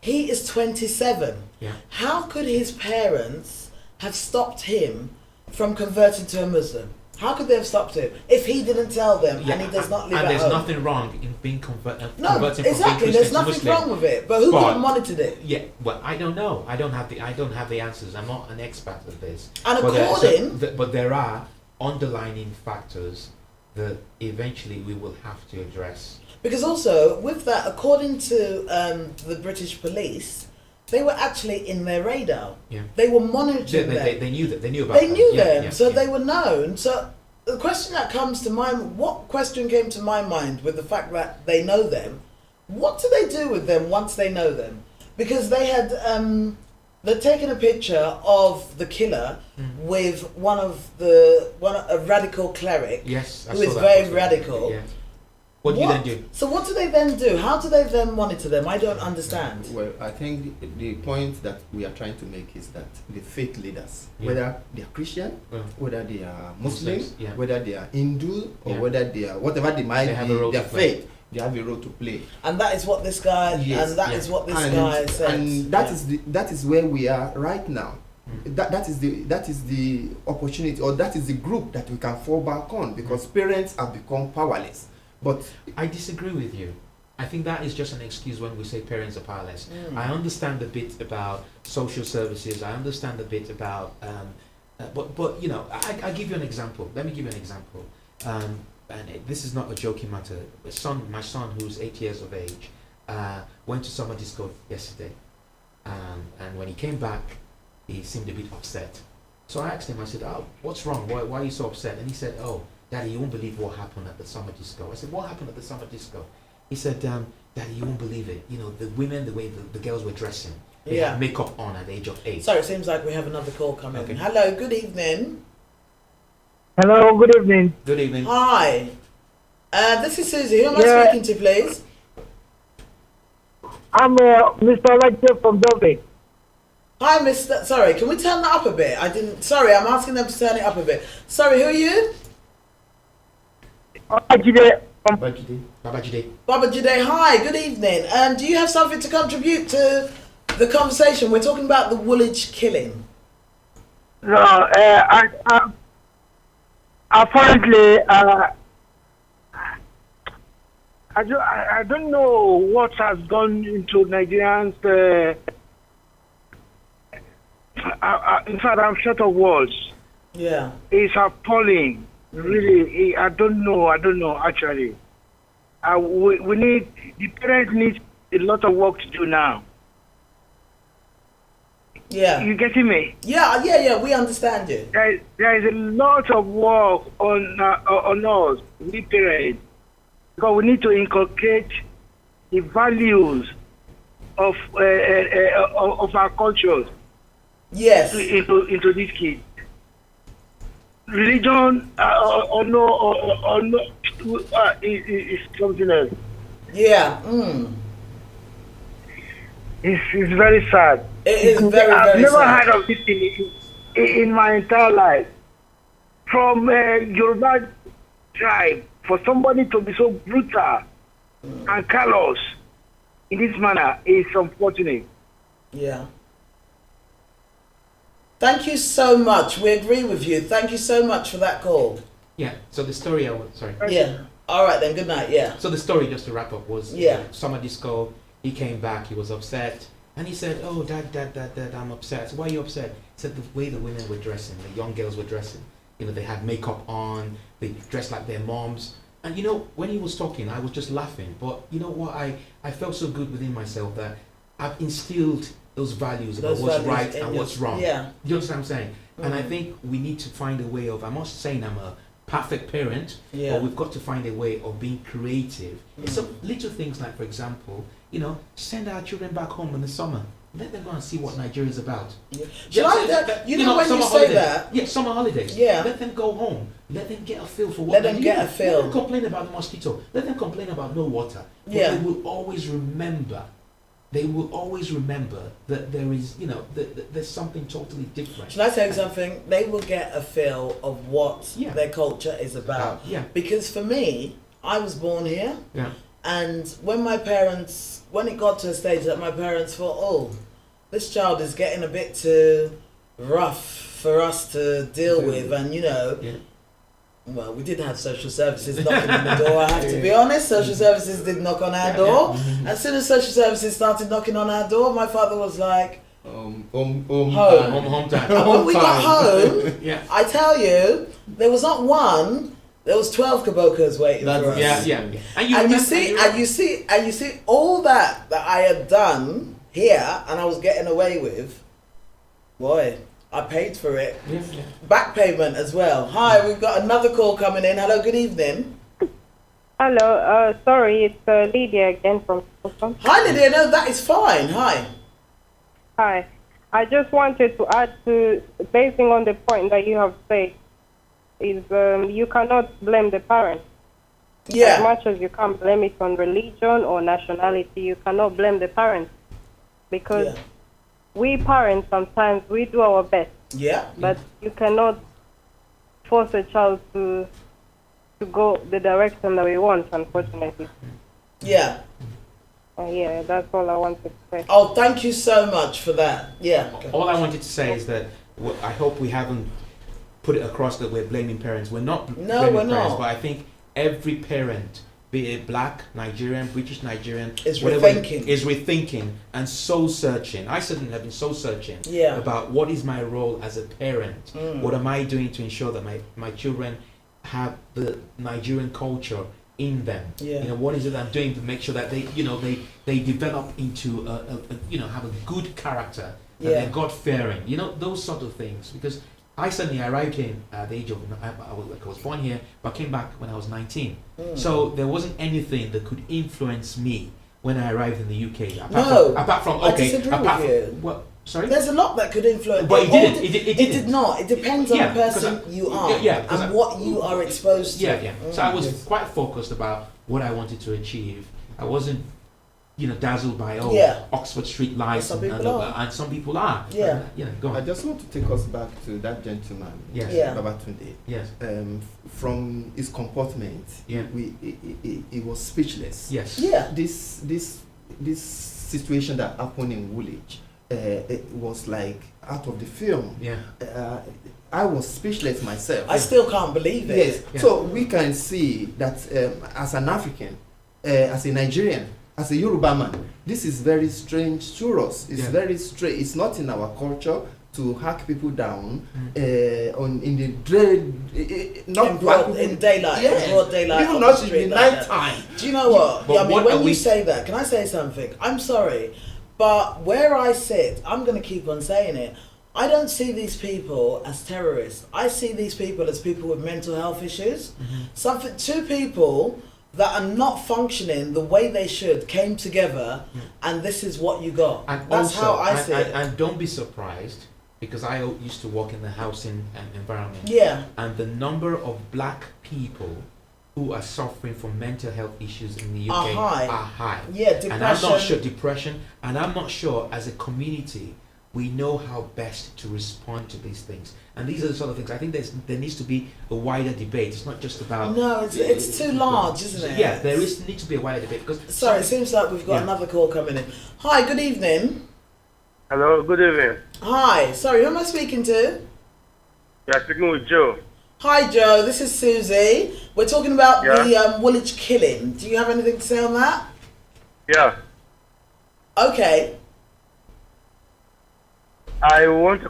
S1: He is 27.
S3: Yeah.
S1: How could his parents have stopped him from converting to a Muslim? How could they have stopped him if he didn't tell them and he does not live
S3: and
S1: at
S3: there's
S1: home?
S3: nothing wrong in being converting
S1: No,
S3: from being
S1: exactly.
S3: Christian
S1: There's
S3: to
S1: nothing
S3: Muslim.
S1: wrong with it. But who could
S3: But-
S1: have monitored it?
S3: Yeah, well, I don't know. I don't have the answers. I'm not an expert at this.
S1: And
S3: But
S1: according,
S3: but there are underlining factors that eventually we will have to address.
S1: because also with that, according to the British police, they were actually in their radar.
S3: Yeah.
S1: They were monitoring them.
S3: They knew that. They knew about
S1: They knew
S3: Yeah,
S1: them,
S3: yeah,
S1: so
S3: yeah.
S1: they were known. So the question that comes to mind, what question came to my mind with the fact that they know them? What do they do with them once they know them? Because they had they'd taken a picture of the killer with a radical cleric.
S3: Yes, I
S1: who
S3: saw
S1: is
S3: that
S1: very
S3: poster.
S1: radical.
S3: Yeah. What do you then do?
S1: So what do they then do? How do they then monitor them? I don't understand.
S2: Well, I think the point that we are trying to make is that the faith leaders,
S3: Yeah.
S2: whether they are Christian,
S3: Well,
S2: whether they are
S3: Muslims,
S2: Muslim,
S3: yeah.
S2: whether they are Hindu, or
S3: Yeah.
S2: whether they are whatever they might
S3: They have a
S2: be,
S3: role
S2: their
S3: to play.
S2: faith, they have a role to play.
S1: And that is what this guy
S2: Yes,
S1: and that
S3: yeah.
S1: is what this
S2: and,
S1: guy said.
S2: and that is where we are right now.
S3: Mm.
S2: That is the opportunity, or that is the group that we can fall back on, because parents have become powerless. But
S3: I disagree with you. I think that is just an excuse when we say parents are powerless. I understand a bit about social services. I understand a bit about, but you know, I give you an example. Let me give you an example. This is not a joking matter. My son, who's 8 years of age, went to summer disco yesterday, and when he came back,
S4: he seemed a bit upset. So I asked him, I said, "Oh, what's wrong? Why are you so upset?" And he said, "Oh, Daddy, you won't believe what happened at the summer disco." I said, "What happened at the summer disco?" He said, "Daddy, you won't believe it. You know, the women, the way the girls were dressing, they
S1: Yeah.
S4: had makeup on at the age of 8."
S1: Sorry, it seems like we have another call coming.
S4: Okay.
S1: Hello, good evening.
S6: Hello, good evening.
S4: Good evening.
S1: Hi. This is Susie. Who am I
S6: Yeah.
S1: speaking to, please?
S6: I'm Mr. Lecter from Dublin.
S1: Hi, Mr. Sorry, can we turn that up a bit? I didn't. Sorry, I'm asking them to turn it up a bit. Sorry, who are you?
S6: Ajide from
S2: Bajide.
S4: Babajide.
S1: Baba Jide. Hi, good evening. Do you have something to contribute to the conversation? We're talking about the Woolwich killing.
S6: No, apparently, I don't know what has gone into Nigerians. In fact, I'm short of words.
S1: Yeah.
S6: It's appalling. Really, I don't know actually. We need, the parents need a lot of work to do now.
S1: Yeah.
S6: You getting me?
S1: Yeah. We understand you.
S6: There is a lot of work on us, we parents, because we need to inculcate the values of our cultures
S1: Yes.
S6: into these kids. Religion or no is something else.
S1: Yeah.
S6: It's very sad.
S1: It is very,
S6: I've
S1: very
S6: never
S1: sad.
S6: heard of this in my entire life. From Yoruba tribe, for somebody to be so brutal and callous in this manner is unfortunate.
S1: Yeah. Thank you so much. We agree with you. Thank you so much for that call.
S4: Yeah. So the story sorry.
S1: Yeah. All right then. Good night. Yeah.
S4: So the story, just to wrap up, was
S1: Yeah.
S4: summer disco. He came back. He was upset, and he said, "Oh, Dad, I'm upset." So why are you upset? He said the way the women were dressing, the young girls were dressing. You know, they had makeup on. They dressed like their moms. And you know, when he was talking, I was just laughing. But you know what? I felt so good within myself that I've instilled those values about
S1: Those
S4: what's
S1: values
S4: right
S1: in
S4: and
S1: your-
S4: what's wrong.
S1: Yeah.
S4: You understand what I'm saying? And I
S1: Mhm.
S4: think we need to find a way of, I'm not saying I'm a perfect parent,
S1: Yeah.
S4: but we've got to find a way of being creative.
S1: Mm.
S4: So little things like, for example, you know, send our children back home in the summer. Let them go and see what Nigeria is about.
S1: Yeah. Should I? You know when you
S4: summer
S1: say
S4: holidays.
S1: that.
S4: Yeah, summer holidays.
S1: Yeah.
S4: Let them go home. Let them get a feel for what
S1: Let them
S4: Nigeria-
S1: get a feel.
S4: Let them complain about the mosquito. Let them complain about no water. But
S1: Yeah.
S4: they will always remember. They will always remember that there is, you know, that there's something totally different.
S1: Should I tell you something? They will get a feel of what
S4: Yeah.
S1: their culture is about.
S4: Yeah.
S1: Because for me, I was born here,
S4: Yeah.
S1: and when it got to a stage that my parents thought, oh, this child is getting a bit too rough for us to deal with, and you know,
S4: Yeah.
S1: well, we did have social services knocking on the door. I have to be honest, social services did knock on our door. As soon as social services started knocking on our door, my father was like,
S2: Home
S1: Home.
S4: Home time.
S1: and when we got home,
S4: Yeah.
S1: I tell you, there was not one, there was 12 kabokas waiting for us.
S4: Yeah. Yeah. And
S1: And you
S4: remember-
S1: see all that I had done here and I was getting away with, boy, I paid for it.
S4: Yeah, yeah.
S1: Back payment as well. Hi, we've got another call coming in. Hello, good evening.
S5: Hello, sorry, it's Lydia again from Stockholm.
S1: Hi, Lydia. No, that is fine. Hi.
S5: Hi. I just wanted to add to, basing on the point that you have said, is you cannot blame the parents. As
S1: Yeah.
S5: much as you can't blame it on religion or nationality, you cannot blame the parents. Because
S1: Yeah.
S5: we parents, sometimes we do our best,
S1: Yeah.
S5: but you cannot force a child to go the direction that we want, unfortunately.
S1: Yeah.
S5: Yeah, that's all I wanted to say.
S1: Oh, thank you so much for that. Yeah.
S4: All I wanted to say is that I hope we haven't put it across that we're blaming parents. We're not
S1: No,
S4: blaming
S1: we're
S4: parents,
S1: not.
S4: but I think every parent, be it black, Nigerian, British Nigerian,
S1: Is
S4: whatever,
S1: rethinking.
S4: is rethinking and soul searching. I certainly have been soul searching
S1: Yeah.
S4: about what is my role as a parent.
S1: Mm.
S4: What am I doing to ensure that my children have the Nigerian culture in them?
S1: Yeah.
S4: You know, what is it I'm doing to make sure that they develop into have a good character that
S1: Yeah.
S4: they're God-fearing, those sort of things. Because I certainly arrived here at the age of, I was born here, but came back when I was 19. So there wasn't anything that could influence me when I arrived in the UK. Apart from
S1: I disagree with you.
S4: Well, sorry?
S1: There's a lot that could influence.
S4: But it didn't. It
S1: It did
S4: didn't.
S1: not. It depends on
S4: Yeah,
S1: the person
S4: because
S1: you are
S4: because
S1: and what you are exposed to.
S4: Yeah. So I was
S1: Yes.
S4: quite focused about what I wanted to achieve. I wasn't, dazzled by
S1: Yeah.
S4: Oxford Street lights
S1: Some
S4: and
S1: people are.
S4: and some people are.
S1: Yeah.
S4: Go
S2: I
S4: on.
S2: just want to take us back to that gentleman,
S4: Yes.
S1: Yeah.
S2: Babatunde.
S4: Yes.
S2: From his comportment,
S4: Yeah.
S2: he was speechless.
S4: Yes.
S1: Yeah.
S2: This situation that happened in Woolwich, it was like out of the film.
S4: Yeah.
S2: I was speechless myself.
S1: I still can't believe it.
S2: Yes.
S4: Yeah.
S2: So we can see that as an African, as a Nigerian, as a Yoruba man, this is very strange to us. It's
S4: Yeah.
S2: very strange. It's not in our culture to hack people down in the
S1: In daylight,
S2: Yes.
S1: in broad daylight,
S2: Even
S1: on
S2: not
S1: the
S2: in
S1: street
S2: the
S1: like
S2: night
S1: that.
S2: time.
S1: Do you know what?
S4: But
S1: Yeah, I mean,
S4: what
S1: when
S4: are
S1: you
S4: we-
S1: say that, can I say something? I'm sorry, but where I sit, I'm going to keep on saying it. I don't see these people as terrorists. I see these people as people with mental health issues. Two people that are not functioning the way they should came together, and this is what you got.
S4: And
S1: That's
S4: also,
S1: how I see it.
S4: and don't be surprised, because I used to work in the housing environment.
S1: Yeah.
S4: And the number of black people who are suffering from mental health issues in the UK
S1: Are high. Yeah,
S4: And I'm not
S1: depression.
S4: sure depression, and I'm not sure as a community we know how best to respond to these things. And these are the sort of things I think there needs to be a wider debate. It's not just about
S1: No, it's too large, isn't it?
S4: Yeah, there needs to be a wider debate because
S1: Sorry, it seems like we've got
S4: Yeah.
S1: another call coming in. Hi, good evening.
S6: Hello, good evening.
S1: Hi, sorry, who am I speaking to?
S6: You're speaking with Joe.
S1: Hi, Joe. This is Susie. We're talking about
S6: Yeah.
S1: the Woolwich Killing. Do you have anything to say on that?
S6: Yeah,
S1: Okay.
S6: I want to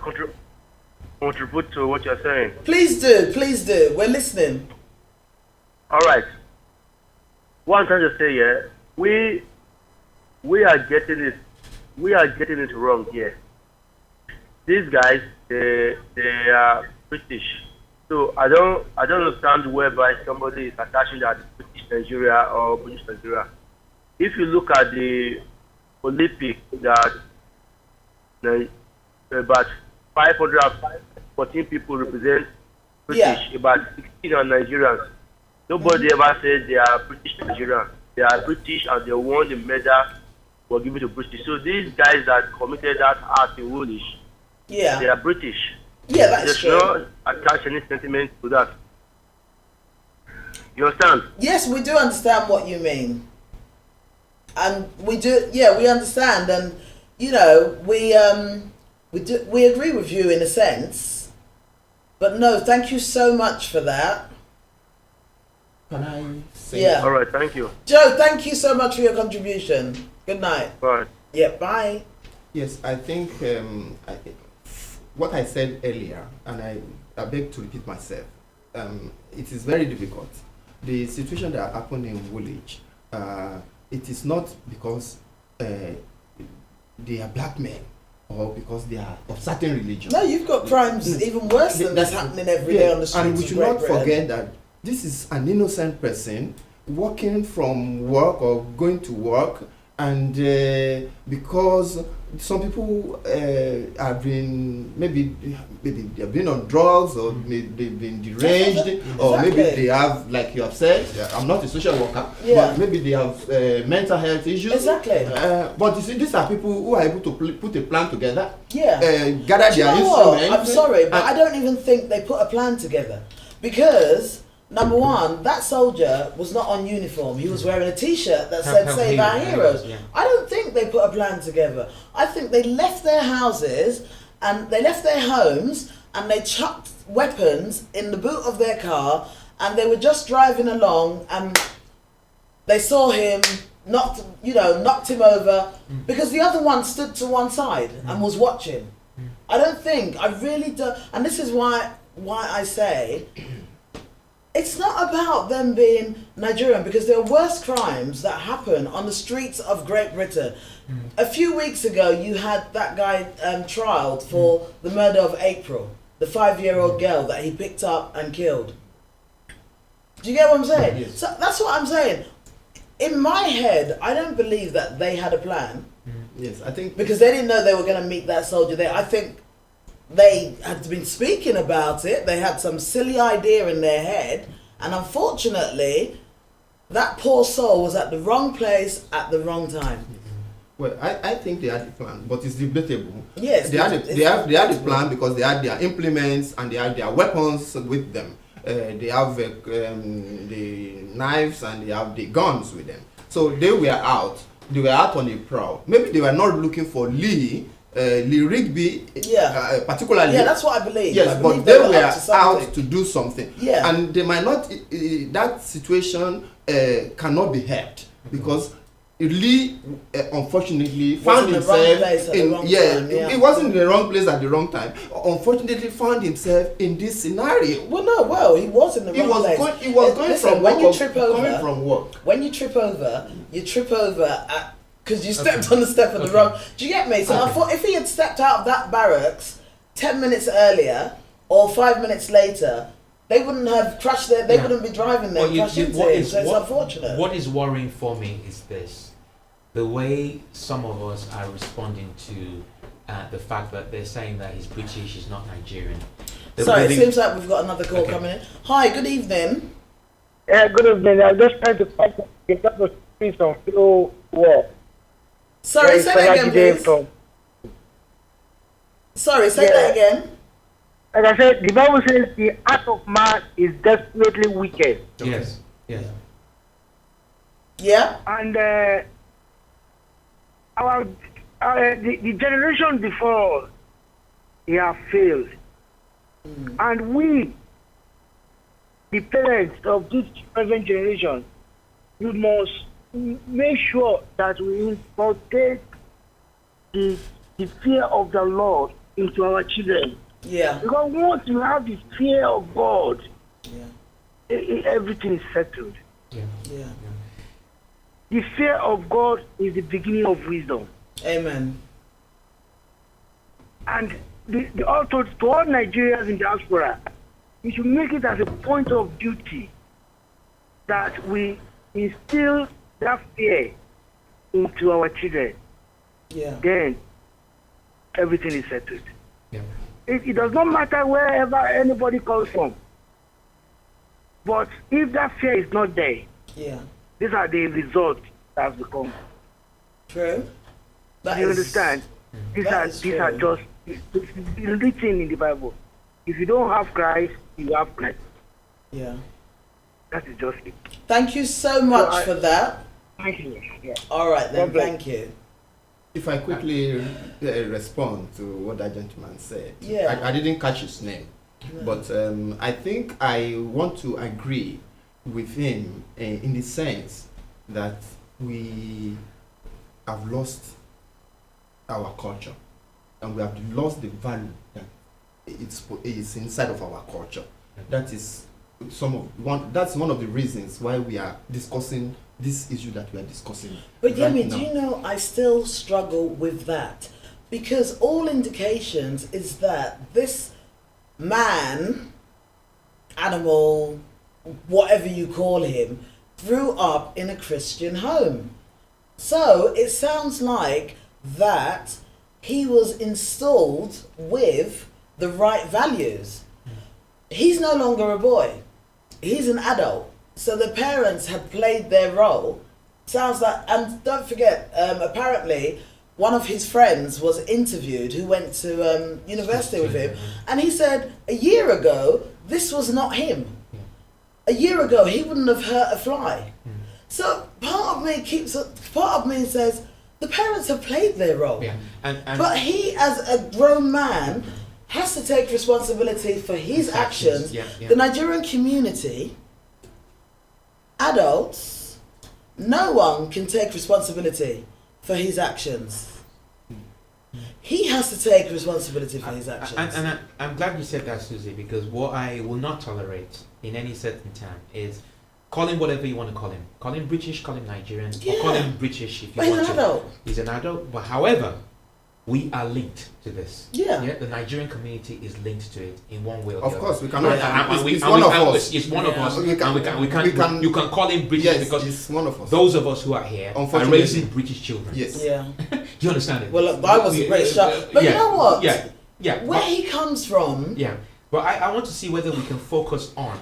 S6: contribute to what you're saying.
S1: Please do. Please do. We're listening.
S6: All right. What I'm trying to say here, we are getting it wrong here. These guys, they are British, so I don't understand whereby somebody is attaching that British Nigeria or British Nigeria. If you look at the Olympic, that about 514 people represent British,
S1: Yeah.
S6: about 16 are Nigerians. Nobody ever said they are British Nigerian. They are British and they won the medal were given to British. So these guys that committed that act in Woolwich, they
S1: Yeah.
S6: are British.
S1: Yeah, that's
S6: There's
S1: true.
S6: no attach any sentiment to that. You understand?
S1: Yes, we do understand what you mean. And we do, yeah, we understand. And, you know, we agree with you in a sense. But no, thank you so much for that.
S2: Can I say?
S1: Yeah.
S6: All right, thank you.
S1: Joe, thank you so much for your contribution. Good night.
S6: Bye.
S1: Yeah, bye.
S2: Yes, I think what I said earlier, and I beg to repeat myself, it is very difficult. The situation that happened in Woolwich, it is not because they are black men or because they are of certain religion.
S1: No, you've got crimes even worse than that's happening every day on the streets.
S2: And we
S1: of
S2: should
S1: Great
S2: not
S1: Britain.
S2: forget that this is an innocent person working from work or going to work, and because some people have been maybe they've been on drugs, or maybe they've been deranged, or maybe
S1: Exactly.
S2: they have, like you have said, I'm not a social worker,
S1: Yeah.
S2: but maybe they have mental health issues.
S1: Exactly.
S2: But you see, these are people who are able to put a plan together,
S1: Yeah.
S2: gather
S1: Do you
S2: their
S1: know what?
S2: instruments.
S1: I'm sorry, but
S2: and-
S1: I don't even think they put a plan together. Because, number one, that soldier was not on uniform. He was wearing a t-shirt that said
S4: Help
S1: Save Our Heroes.
S4: Yeah.
S1: I don't think they put a plan together. I think they left their houses and they left their homes and they chucked weapons in the boot of their car, and they were just driving along and they saw him, knocked him over, because the other one stood to one side and was watching. I really don't, and this is why I say, It's not about them being Nigerian, because there are worse crimes that happen on the streets of Great Britain. A few weeks ago, you had that guy trialed for the murder of April, the 5-year-old girl that he picked up and killed. Do you get what I'm saying?
S2: Yes.
S1: So that's what I'm saying. In my head, I don't believe that they had a plan,
S2: Yes, I think
S1: because they didn't know they were going to meet that soldier there. I think they had been speaking about it. They had some silly idea in their head, and unfortunately, that poor soul was at the wrong place at the wrong time.
S2: Well, I think they had a plan, but it's debatable.
S1: Yes,
S2: They had
S1: it's
S2: a
S1: debatable.
S2: plan because they had their implements and they had their weapons with them. They have the knives and they have the guns with them. So they were out. They were out on a prowl. Maybe they were not looking for Lee Rigby,
S1: Yeah.
S2: particularly.
S1: Yeah, that's what I believe. I
S2: Yes,
S1: believe
S2: but they
S1: were
S2: were
S1: up to something.
S2: out to do something.
S1: Yeah.
S2: And they might not, that situation cannot be helped because Lee, unfortunately, found
S1: in the wrong
S2: himself
S1: place at the
S2: in,
S1: wrong
S2: yeah,
S1: time, yeah.
S2: he wasn't in the wrong place at the wrong time. Unfortunately, found himself in this scenario.
S1: Well, he was in the
S2: He
S1: wrong
S2: was
S1: place.
S2: going. He was going
S1: Listen,
S2: from
S1: when
S2: work.
S1: you trip over,
S2: coming from work.
S1: when you trip over at, because you stepped on the step of the wrong. Do you get me? So I
S3: Okay.
S1: thought if he had stepped out of that barracks 10 minutes earlier or 5 minutes later, they wouldn't have crashed there. They
S3: Yeah.
S1: wouldn't be driving there.
S4: Well,
S1: and
S4: you-
S1: crash
S4: you-
S1: into
S4: what
S1: him.
S4: is-
S1: So it's
S4: what-
S1: unfortunate.
S4: What is worrying for me is this: the way some of us are responding to the fact that they're saying that he's British, he's not Nigerian.
S1: Sorry, it
S4: The-
S1: seems like we've got another call
S4: Okay.
S1: coming in. Hi, good evening.
S6: Good evening. I'm just trying to get up to see some flow war.
S1: Sorry, say that again, please.
S6: From.
S1: Sorry, say
S6: Yeah.
S1: that again.
S6: Like I said, the Bible says the heart of man is desperately wicked.
S4: Yes. Yes.
S1: Yeah?
S6: And the generation before us, they have failed. And we, the parents of this present generation, we must make sure that we inculcate the fear of the Lord into our children.
S1: Yeah.
S6: Because once you have the fear of God,
S1: Yeah.
S6: everything is settled.
S4: Yeah.
S1: Yeah.
S6: The fear of God is the beginning of wisdom.
S1: Amen.
S6: And also to all Nigerians in diaspora, we should make it as a point of duty that we instill that fear into our children.
S1: Yeah.
S6: Then everything is settled.
S4: Yeah.
S6: It does not matter wherever anybody comes from. But if that fear is not there,
S1: Yeah.
S6: these are the results that have become.
S1: True. That
S6: Do you
S1: is-
S6: understand? These
S1: that
S6: are
S1: is
S6: just it's written in the Bible. If you don't have Christ, you have Christ.
S1: Yeah.
S6: That is just it.
S1: Thank you so much
S6: I-
S1: for that.
S6: Thank you. Yeah.
S1: All right then.
S6: God bless.
S1: Thank you.
S2: If I quickly respond to what that gentleman said,
S1: Yeah.
S2: I didn't catch his name, but I think I want to agree with him in the sense that we have lost our culture and we have lost the value that it's inside of our culture. That is that's one of the reasons why we are discussing this issue that we are discussing.
S1: But
S2: right
S1: Yemi,
S2: now.
S1: do you know I still struggle with that, because all indications is that this man, animal, whatever you call him, grew up in a Christian home. So it sounds like that he was installed with the right values. He's no longer a boy. He's an adult. So the parents have played their role. Sounds like, and don't forget, apparently one of his friends was interviewed who went to university with him, and he said a year ago this was not him. A year ago he wouldn't have hurt a fly. So part of me says the parents have played their role.
S4: Yeah. And
S1: But he, as a grown man, has to take responsibility for his actions.
S4: Yeah, yeah.
S1: The Nigerian community, adults, no one can take responsibility for his actions. he has to take responsibility for his actions.
S4: And I'm glad you said that, Susie, because what I will not tolerate in any certain time is call him whatever you want to call him. Call him British, call him Nigerian, or call him British if you
S1: But
S4: want
S1: he's
S4: to.
S1: an adult.
S4: He's an adult, but however, we are linked to this.
S1: Yeah.
S4: The Nigerian community is linked to it in one way or the
S2: Of
S4: other.
S2: course, we cannot.
S4: It's
S2: one of us.
S4: It's one of
S1: Yeah.
S4: us.
S2: We can-
S4: You can call him British
S2: Yes,
S4: because
S2: it's one of us.
S4: those of us who are here are
S2: Unfortunately.
S4: raising British children.
S2: Yes.
S1: Yeah.
S4: Do you understand it?
S1: Well, look, I was a British child. But you know what?
S4: Yeah.
S1: Where he comes from.
S4: Yeah. But I want to see whether we can focus on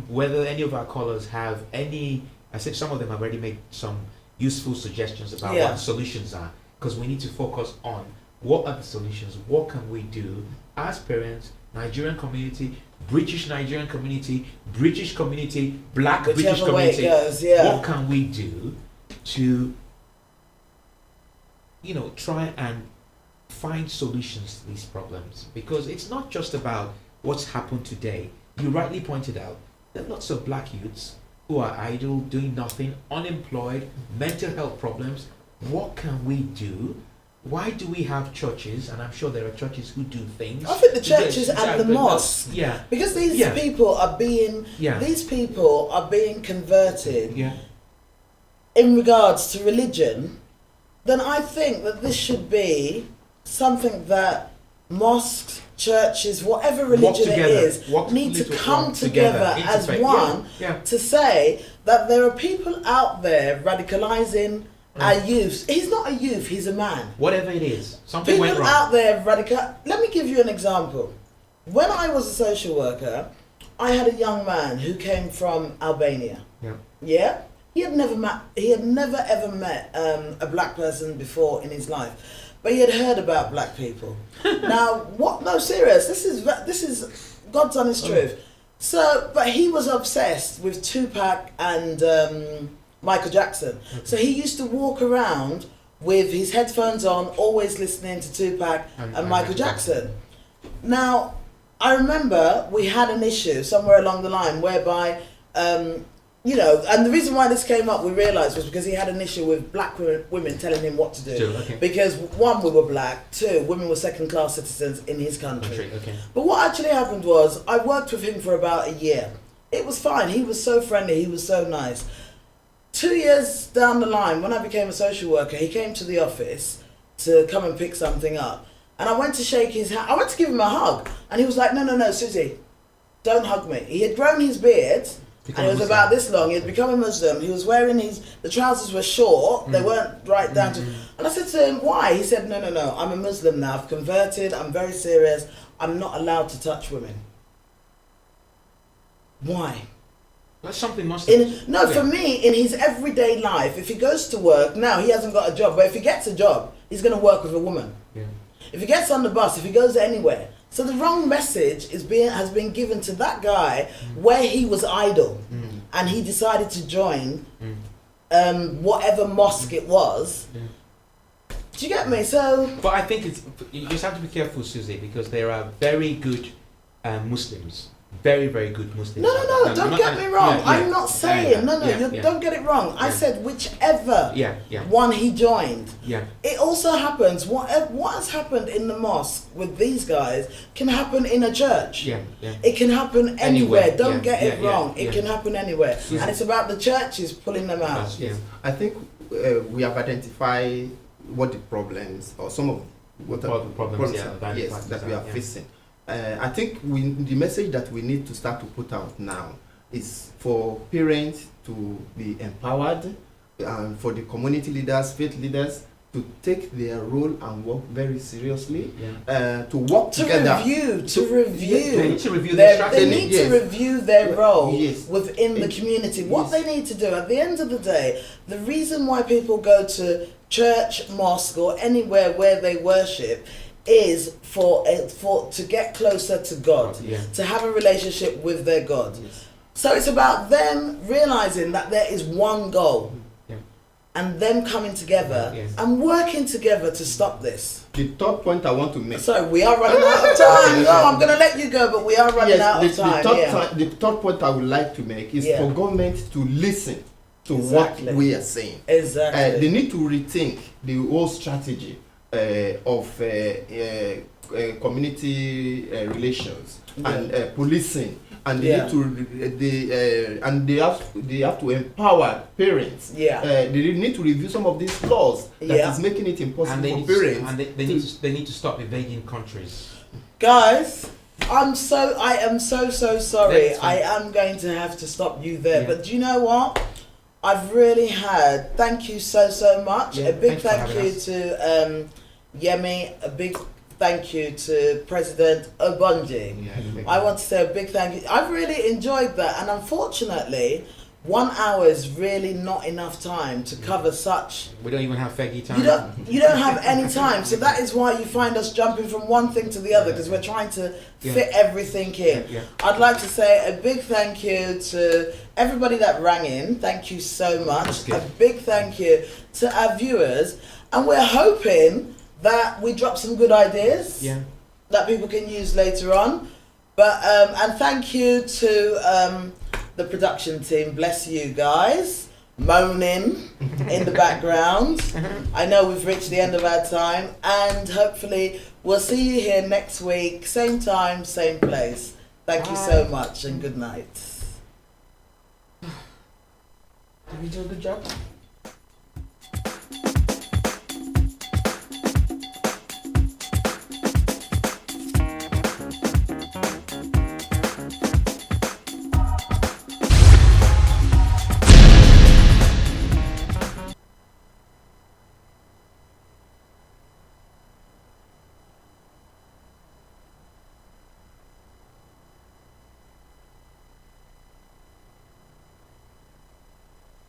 S4: whether any of our callers have any. I said some of them have already made some useful suggestions about
S1: Yeah.
S4: what the solutions are, because we need to focus on what are the solutions, what can we do as parents, Nigerian community, British Nigerian community, British community, black British
S1: Whichever way it
S4: community.
S1: goes, yeah.
S4: What can we do to, try and find solutions to these problems? Because it's not just about what's happened today. You rightly pointed out there are lots of black youths who are idle, doing nothing, unemployed, mental health problems. What can we do? Why do we have churches? And I'm sure there are churches who do things.
S1: I think the churches and the mosques.
S4: Yeah.
S1: Because these
S4: Yeah.
S1: people are being
S4: Yeah.
S1: these people are being converted
S4: Yeah.
S1: in regards to religion, then I think that this should be something that mosques, churches, whatever religion it is, need to come together as one to say that there are people out there radicalizing our youth. He's not a youth, he's a man.
S4: Whatever it is, something
S1: People
S4: went wrong.
S1: out there Let me give you an example. When I was a social worker, I had a young man who came from Albania.
S4: Yeah.
S1: Yeah? He had never ever met a black person before in his life. But he had heard about black people. Now, what? No, serious. This is God's honest truth. So, but he was obsessed with Tupac and Michael Jackson. So he used to walk around with his headphones on, always listening to Tupac and Michael Jackson. Now, I remember we had an issue somewhere along the line whereby, and the reason why this came up, we realised, was because he had an issue with black women telling him what to do.
S4: Okay.
S1: Because one, we were black, two, women were second-class citizens in his country.
S4: Okay.
S1: But what actually happened was, I worked with him for about a year. It was fine. He was so friendly. He was so nice. 2 years down the line, when I became a social worker, he came to the office to come and pick something up. And I went to shake his hand. I went to give him a hug. And he was like, no, Susie, don't hug me. He had grown his beard. And it was about this long. He had become a Muslim. He was wearing the trousers were short. They weren't right down to. And I said to him, why? He said, no. I'm a Muslim now. I've converted. I'm very serious. I'm not allowed to touch women. Why?
S4: That's something must
S1: For me, in his everyday life, if he goes to work, now he hasn't got a job, but if he gets a job, he's going to work with a woman.
S4: Yeah.
S1: If he gets on the bus, if he goes anywhere. So the wrong message has been given to that guy where he was idle and he decided to join whatever mosque it was.
S4: Yeah.
S1: Do you get me? So,
S4: but I think you just have to be careful, Susie, because there are very good Muslims. Very, very good Muslims.
S1: No, don't get me wrong.
S4: Yeah,
S1: I'm not saying, don't get it wrong. I
S4: Yeah.
S1: said whichever
S4: Yeah.
S1: one he joined.
S4: Yeah.
S1: It also happens, what has happened in the mosque with these guys can happen in a church.
S4: Yeah.
S1: It can happen anywhere.
S4: Anywhere.
S1: Don't get it
S4: Yeah.
S1: wrong. It can happen anywhere. And it's about the churches pulling them out.
S4: Yeah.
S2: I think we have identified what the problems or some of what
S4: Part of the problems,
S2: are, yes, that we are facing. I think the message that we need to start to put out now is for parents to be empowered and for the community leaders, faith leaders to take their role and work very seriously, to work together.
S1: They need to review
S4: their
S1: They need to review their role
S2: Yes.
S1: within the community. What
S2: Yes.
S1: they need to do, at the end of the day, the reason why people go to church, mosque, or anywhere where they worship is for to get closer to God, to have a relationship with their God.
S2: Yes.
S1: So it's about them realizing that there is one goal, and them coming together and working together to stop this.
S2: The third point I want to make.
S1: Sorry, we are running out of time. No, I'm going to let you go, but we are running out of time.
S2: The third point I would like to make is for government to listen to
S1: Exactly.
S2: what we are saying.
S1: Exactly.
S2: They need to rethink the whole strategy of community relations and policing, and they
S1: Yeah.
S2: need to and they have to empower parents.
S1: Yeah.
S2: They need to review some of these laws that is making it impossible
S3: And they
S2: for
S3: need
S2: parents.
S3: and they need to stop invading countries.
S1: Guys, I am so sorry.
S3: That's fine.
S1: I am going to have to stop you there.
S3: Yeah.
S1: But do you know what? I've really had. Thank you so much.
S3: Yeah,
S1: A big
S3: thanks for
S1: thank
S3: having
S1: you
S3: us.
S1: to Yemi. A big thank you to President Obonji. I want to say a big thank you. I've really enjoyed that, and unfortunately, 1 hour is really not enough time to cover such.
S3: We don't even have Feggy time.
S1: You don't have any time, so that is why you find us jumping from one thing to the other, because we're trying to fit everything in.
S3: Yeah.
S1: I'd like to say a big thank you to everybody that rang in. Thank you so much.
S3: good.
S1: A big thank you to our viewers, and we're hoping that we drop some good ideas
S3: Yeah.
S1: that people can use later on. But and thank you to the production team. Bless you guys, moaning in the background. I know we've reached the end of our time, and hopefully we'll see you here next week, same time, same place. Thank you so much, and good night.
S3: Did we do a good job?